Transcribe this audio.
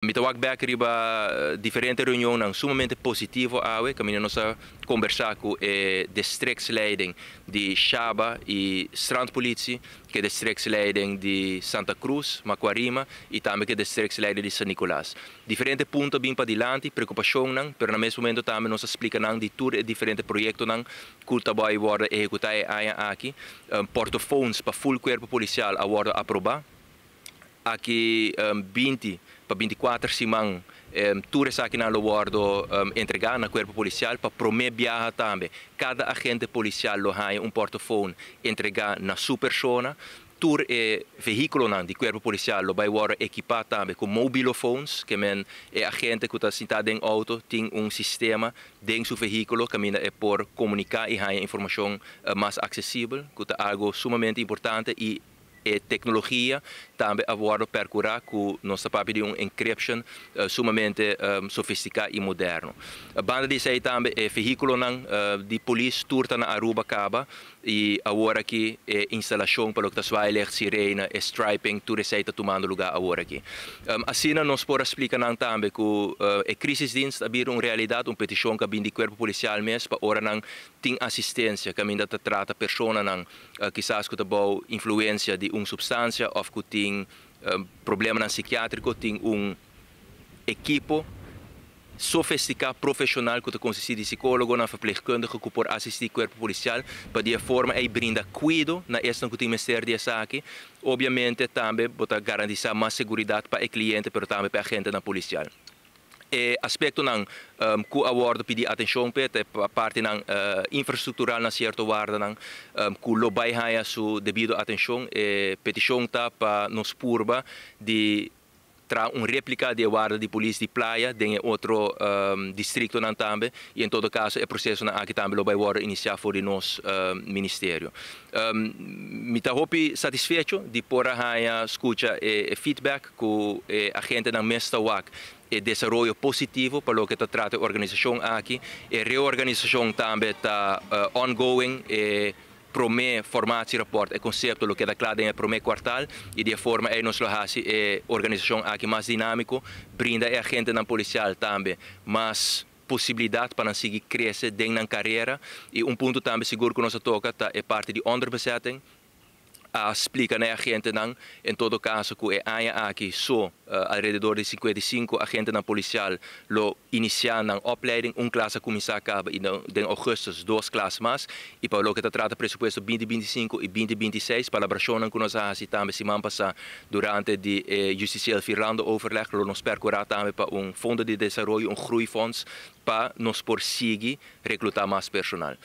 Mitawag riba diferente reunião sumamente positivo awe, caminho nossa conversar com a districtsleiding de Chaba e Strandpolitie, que é districtsleiding de Santa Cruz, Macuarima e também que é districtsleiding de San Nicolás. Diferente pontos bem para adiante, preocupação não, pero no mesmo momento também nos explica não de tudo diferente projeto não, culta boy worden executar aqui, portofóns para full corpo policial a worden aprovar. Aqui 20 para 24 semanas tudo aqui na Lowardo entregar na corpo policial para prometer viajar também. Cada agente policial lo tem portofone entregar na sua persona. Tur é veículo de corpo policial lo vai equipar também com mobilophones, que é agente que está sentado em auto tem sistema dentro do seu veículo que é por comunicar e ter informação mais acessível, que é algo sumamente importante e tecnologia também agora percurar com nossa papel de encryption sumamente sofisticado e moderno. A banda disso aí também é veículo de polícia turta na Aruba Caba e agora aqui é instalação para o que está sirene, striping, tudo isso aí está tomando lugar agora aqui. Assim nós podemos explicar também que a crise de dienst é uma realidade, uma petição que vem do corpo policial mesmo para ora não tem assistência que ainda trata pessoas quizás que tem influência de uma substância ou que tem problema psiquiátrico, tem equipo sofisticado profissional que consiste de psicólogo, na verpleegkundige que pode assistir o corpo policial para de forma aí brinda cuidado na esta que tem ministério de aqui, obviamente também para garantir mais segurança para o cliente, mas também para a agente na policial. Aspecto que agora pedir atenção para a parte infraestrutural na certa guarda que lo vai a sua devida atenção petição para nos purba de réplica de guarda de polícia de praia em outro distrito também e em todo caso o processo aqui também lo vai iniciar por o nosso ministério. Me estou satisfeito de poder escutar feedback que a gente na mesta desenvolvimento positivo para o que trata a organização aqui. A reorganização também está ongoing. Promê formato report é conceito do que é claro em promê quartal e de forma aí nós fazemos a organização aqui mais dinâmico, brinda a gente na policial também mais possibilidade para seguir crescer dentro da carreira e ponto também seguro que nós toca é parte de onderbezetting. Explica a gente em todo caso que aqui só alrededor de 55 agentes policial lo iniciar na opleiding, classe começar acaba em agosto 2 classes mais e para o que trata presupuesto 2025 e 2026 para a versão que nós fazemos também semana passada durante de justicial Finlândia overleg nos percorrer também para fundo de desenvolvimento, groeifonds para nos por seguir reclutar mais personal.